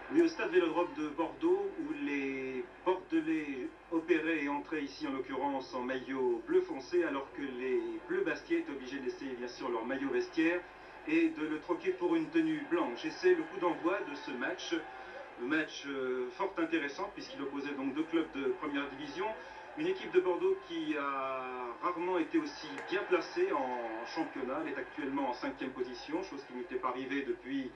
Oui, au stade Vélodrome de Bordeaux, où les Bordelais opéraient et entraient ici en l'occurrence en maillot bleu foncé, alors que les Bleus Bastiais étaient obligés de laisser bien sûr leur maillot vestiaire et de le troquer pour une tenue blanche. Et c'est le coup d'envoi de ce match, fort intéressant puisqu'il opposait donc deux clubs de première division. Une équipe de Bordeaux qui a rarement été aussi bien placée en championnat. Elle est actuellement en 5e position, chose qui n'était pas arrivée depuis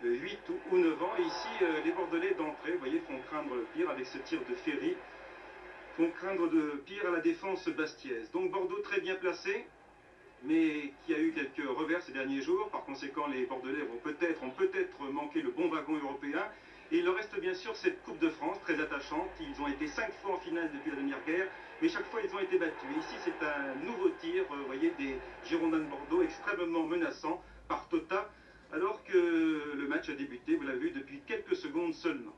8 ou 9 ans. Et ici, les Bordelais d'entrée, vous voyez, font craindre le pire avec ce tir de Ferry. Font craindre de pire à la défense bastiaise. Donc Bordeaux très bien placé, mais qui a eu quelques revers ces derniers jours. Par conséquent, les Bordelais ont peut-être manqué le bon wagon européen. Et il leur reste bien sûr cette Coupe de France très attachante. Ils ont été 5 fois en finale depuis la dernière guerre, mais chaque fois ils ont été battus. Et ici, c'est un nouveau tir, vous voyez, des Girondins de Bordeaux extrêmement menaçants par Tota, alors que le match a débuté, vous l'avez vu, depuis quelques secondes seulement.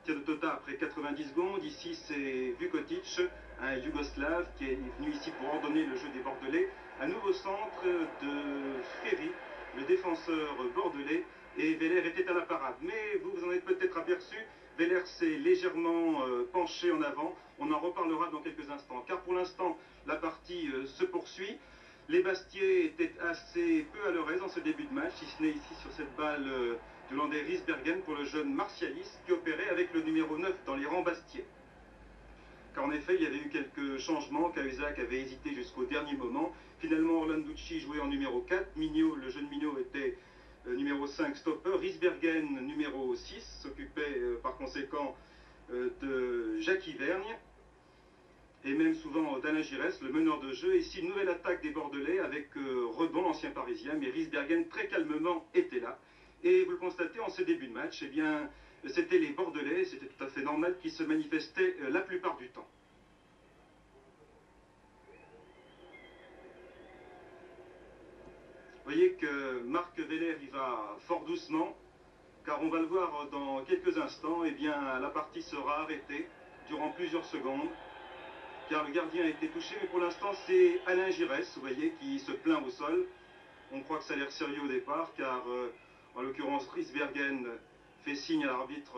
Tir de Tota après 90 secondes. Ici, c'est Vukotic, un Yougoslave qui est venu ici pour ordonner le jeu des Bordelais. Un nouveau centre de Ferry, le défenseur bordelais, et Veller était à la parade. Mais vous vous en êtes peut-être aperçu, Veller s'est légèrement penché en avant. On en reparlera dans quelques instants, car pour l'instant, la partie se poursuit. Les Bastiais étaient assez peu à leur aise en ce début de match, si ce n'est ici sur cette balle du Landais Riesbergen pour le jeune Martialis qui opérait avec le numéro 9 dans les rangs bastiais. Car en effet, il y avait eu quelques changements. Cahuzac avait hésité jusqu'au dernier moment. Finalement, Orlanducci jouait en numéro 4. Mignot, le jeune Mignot, était numéro 5 stopper. Riesbergen, numéro 6, s'occupait par conséquent de Jacques Vergne. Et même souvent d'Alain Giresse, le meneur de jeu. Ici, une nouvelle attaque des Bordelais avec Redon, l'ancien parisien, mais Riesbergen très calmement était là. Et vous le constatez en ce début de match, eh bien, c'était les Bordelais, c'était tout à fait normal, qui se manifestaient la plupart du temps. Vous voyez que Marc Veller y va fort doucement, car on va le voir dans quelques instants, eh bien, la partie sera arrêtée durant plusieurs secondes, car le gardien a été touché, mais pour l'instant c'est Alain Giresse, vous voyez, qui se plaint au sol. On croit que ça a l'air sérieux au départ, car en l'occurrence Riesbergen fait signe à l'arbitre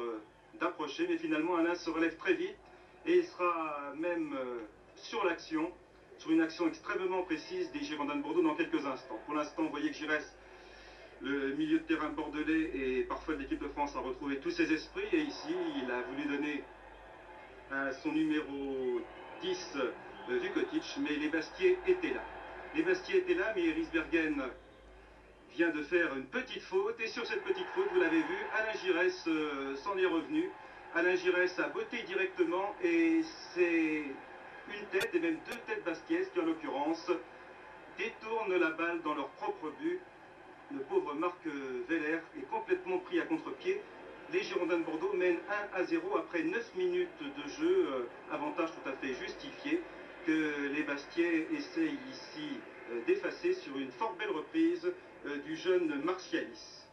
d'approcher, mais finalement Alain se relève très vite et il sera même sur l'action, sur une action extrêmement précise des Girondins de Bordeaux dans quelques instants. Pour l'instant, vous voyez que Giresse, le milieu de terrain bordelais et parfois de l'équipe de France, a retrouvé tous ses esprits, et ici il a voulu donner à son numéro 10 Vukotic, mais les Bastiais étaient là. Les Bastiais étaient là, mais Riesbergen vient de faire une petite faute, et sur cette petite faute, vous l'avez vu, Alain Giresse s'en est revenu. Alain Giresse a botté directement, et c'est une tête, et même deux têtes bastiaises qui en l'occurrence détournent la balle dans leur propre but. Le pauvre Marc Veller est complètement pris à contre-pied. Les Girondins de Bordeaux mènent 1-0 après 9 minutes de jeu, avantage tout à fait justifié que les Bastiais essayent ici d'effacer sur une fort belle reprise du jeune Martialis.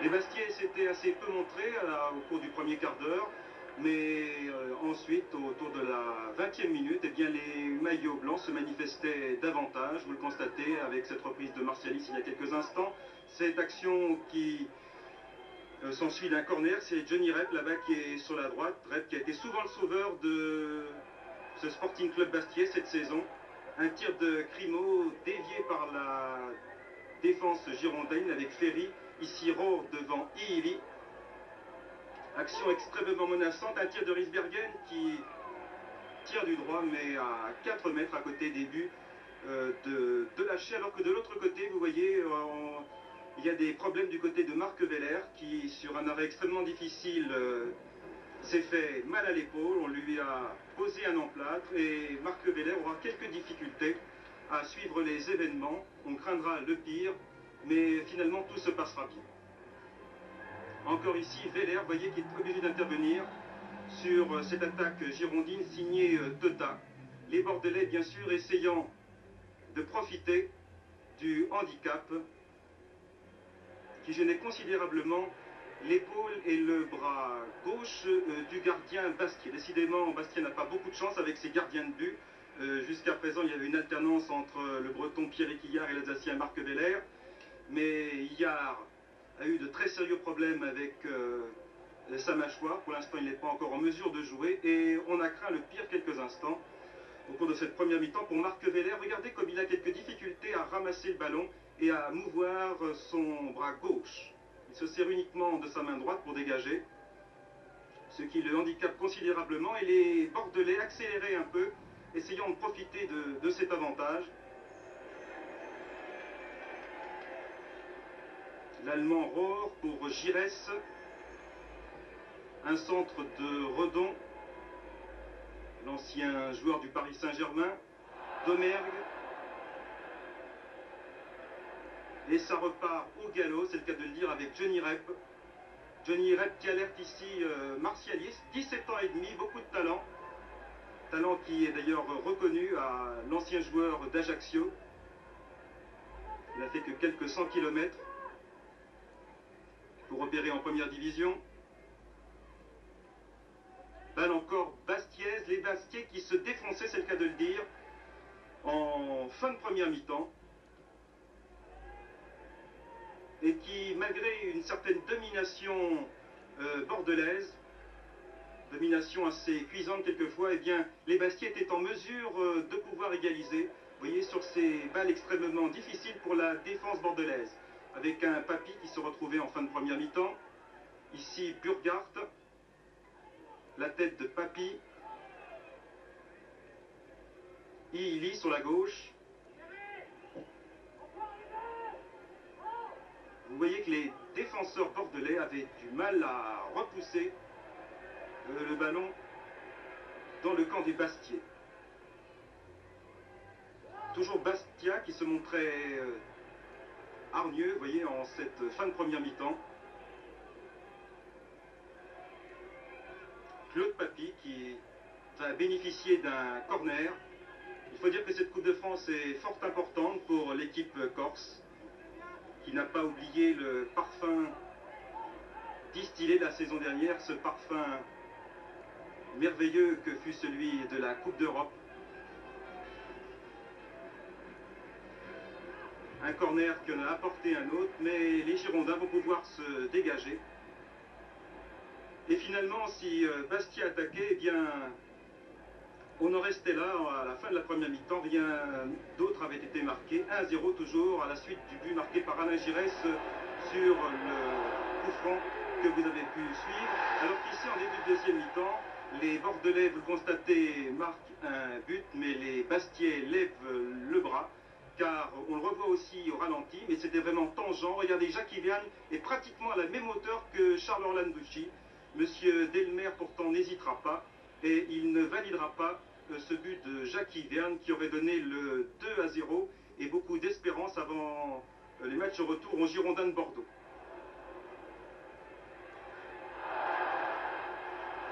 Les Bastiais s'étaient assez peu montrés au cours du premier quart d'heure, mais ensuite, autour de la 20e minute, eh bien, les maillots blancs se manifestaient davantage. Vous le constatez avec cette reprise de Martialis il y a quelques instants. Cette action qui s'ensuit d'un corner, c'est Johnny Rep là-bas qui est sur la droite. Rep qui a été souvent le sauveur de ce Sporting Club Bastiais cette saison. Un tir de Crimo dévié par la défense girondine avec Ferry, ici Rohr devant Iili. Action extrêmement menaçante, un tir de Riesbergen qui tire du droit mais à 4 mètres à côté des buts de lâcher, alors que de l'autre côté, vous voyez, il y a des problèmes du côté de Marc Veller qui, sur un arrêt extrêmement difficile, s'est fait mal à l'épaule. On lui a posé un emplâtre et Marc Veller aura quelques difficultés à suivre les événements. On craindra le pire, mais finalement tout se passera bien. Encore ici, Veller, vous voyez qu'il est obligé d'intervenir sur cette attaque girondine signée Tota. Les Bordelais, bien sûr, essayant de profiter du handicap qui gênait considérablement l'épaule et le bras gauche du gardien Bastier. Décidément, Bastier n'a pas beaucoup de chance avec ses gardiens de but. Jusqu'à présent, il y avait une alternance entre le breton Pierre Quillard et l'Alsacien Marc Weller. Mais Illard a eu de très sérieux problèmes avec sa mâchoire. Pour l'instant, il n'est pas encore en mesure de jouer. Et on a craint le pire quelques instants au cours de cette première mi-temps pour Marc Weller. Regardez comme il a quelques difficultés à ramasser le ballon et à mouvoir son bras gauche. Il se sert uniquement de sa main droite pour dégager, ce qui le handicape considérablement. Et les Bordelais accéléraient un peu, essayant de profiter de cet avantage. L'Allemand Rohr pour Giresse. Un centre de Redon, l'ancien joueur du Paris Saint-Germain. Domergue. Et ça repart au galop, c'est le cas de le dire, avec Johnny Rep. Johnny Rep qui alerte ici martialiste, 17 ans et demi, beaucoup de talent. Talent qui est d'ailleurs reconnu à l'ancien joueur d'Ajaccio. Il n'a fait que quelques 100 km pour opérer en première division. Balle encore Bastiez, les Bastiais qui se défonçaient, c'est le cas de le dire, en fin de première mi-temps. Et qui, malgré une certaine domination bordelaise, domination assez cuisante quelquefois, eh bien, les Bastiais étaient en mesure de pouvoir égaliser. Vous voyez, sur ces balles extrêmement difficiles pour la défense bordelaise, avec un Papy qui se retrouvait en fin de première mi-temps. Ici, Burghardt, la tête de Papy. Illy sur la gauche. Vous voyez que les défenseurs bordelais avaient du mal à repousser le ballon dans le camp des Bastiais. Toujours Bastia qui se montrait hargneux, vous voyez, en cette fin de première mi-temps. Claude Papy qui va bénéficier d'un corner. Il faut dire que cette Coupe de France est fort importante pour l'équipe corse, qui n'a pas oublié le parfum distillé la saison dernière, ce parfum merveilleux que fut celui de la Coupe d'Europe. Un corner qui en a apporté un autre, mais les Girondins vont pouvoir se dégager. Et finalement, si Bastia attaquait, eh bien, on en restait là à la fin de la première mi-temps. Rien d'autre avait été marqué. 1-0 toujours à la suite du but marqué par Alain Giresse sur le coup franc que vous avez pu suivre. Alors qu'ici, en début de deuxième mi-temps, les Bordelais, vous le constatez, marquent un but, mais les Bastiais lèvent le bras, car on le revoit aussi au ralenti, mais c'était vraiment tangent. Regardez, Jacques Viane est pratiquement à la même hauteur que Charles Orlanducci. Monsieur Delmer pourtant n'hésitera pas et il ne validera pas ce but de Jacques Viane qui aurait donné le 2-0 et beaucoup d'espérance avant les matchs retour aux Girondins de Bordeaux.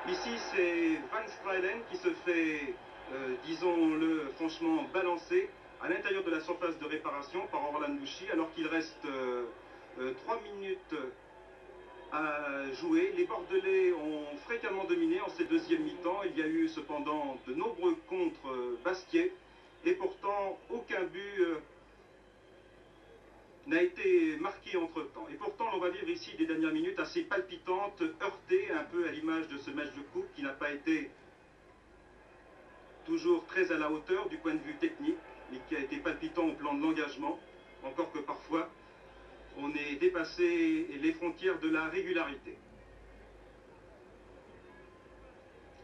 Ici, c'est Van Stralen qui se fait, disons-le franchement, balancer à l'intérieur de la surface de réparation par Orlanducci alors qu'il reste 3 minutes à jouer. Les Bordelais ont fréquemment dominé en ces deuxièmes mi-temps. Il y a eu cependant de nombreux contre Bastiais et pourtant aucun but n'a été marqué entre-temps. Et pourtant, on va vivre ici des dernières minutes assez palpitantes, heurtées, un peu à l'image de ce match de coupe qui n'a pas été toujours très à la hauteur du point de vue technique, mais qui a été palpitant au plan de l'engagement, encore que parfois on ait dépassé les frontières de la régularité.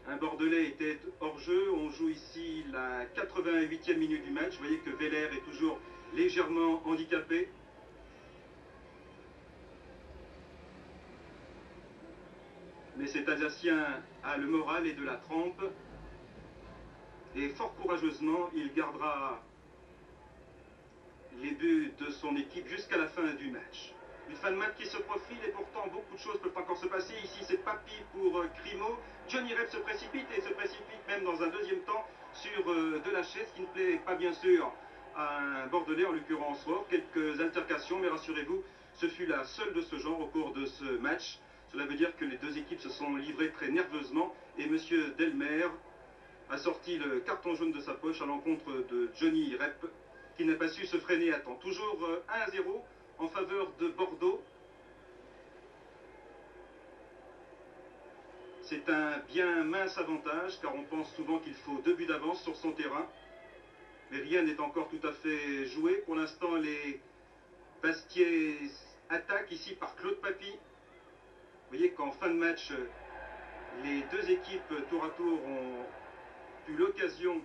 Un Bordelais était hors jeu, on joue ici la 88e minute du match. Vous voyez que Weller est toujours légèrement handicapé. Mais cet Alsacien a le moral et de la trempe. Et fort courageusement, il gardera les buts de son équipe jusqu'à la fin du match. Une fin de match qui se profile et pourtant beaucoup de choses peuvent encore se passer. Ici c'est Papy pour Crimo. Johnny Rep se précipite et se précipite même dans un deuxième temps sur de la chaise qui ne plaît pas bien sûr à un Bordelais, en l'occurrence Rohr. Quelques altercations, mais rassurez-vous, ce fut la seule de ce genre au cours de ce match. Cela veut dire que les deux équipes se sont livrées très nerveusement et M. Delmer a sorti le carton jaune de sa poche à l'encontre de Johnny Rep, qui n'a pas su se freiner à temps. Toujours 1-0 en faveur de Bordeaux. C'est un bien mince avantage, car on pense souvent qu'il faut 2 buts d'avance sur son terrain. Mais rien n'est encore tout à fait joué. Pour l'instant, les Bastiais attaquent ici par Claude Papy. Vous voyez qu'en fin de match, les deux équipes tour à tour ont eu l'occasion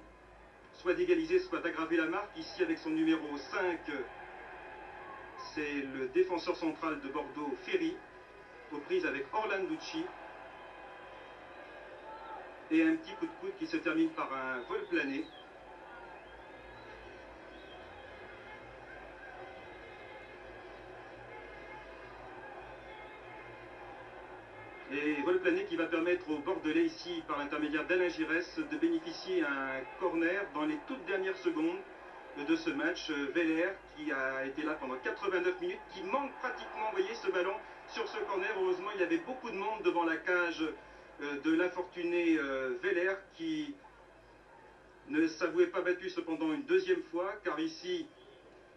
soit d'égaliser, soit d'aggraver la marque. Ici, avec son numéro 5, c'est le défenseur central de Bordeaux, Ferry, aux prises avec Orlanducci. Et un petit coup de coude qui se termine par un vol plané. Et vol plané qui va permettre aux Bordelais ici, par l'intermédiaire d'Alain Giresse, de bénéficier d'un corner dans les toutes dernières secondes de ce match. Veller qui a été là pendant 89 minutes, qui manque pratiquement, vous voyez, ce ballon sur ce corner. Heureusement, il y avait beaucoup de monde devant la cage de l'infortuné Veller, qui ne s'avouait pas battu cependant une deuxième fois, car ici,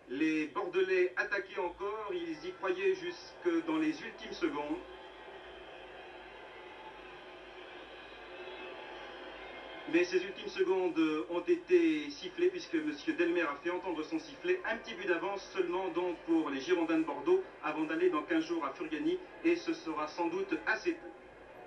les Bordelais attaquaient encore, ils y croyaient jusque dans les ultimes secondes. Mais ces ultimes secondes ont été sifflées puisque M. Delmer a fait entendre son sifflet. Un petit but d'avance seulement donc pour les Girondins de Bordeaux avant d'aller dans 15 jours à Furiani, et ce sera sans doute assez peu.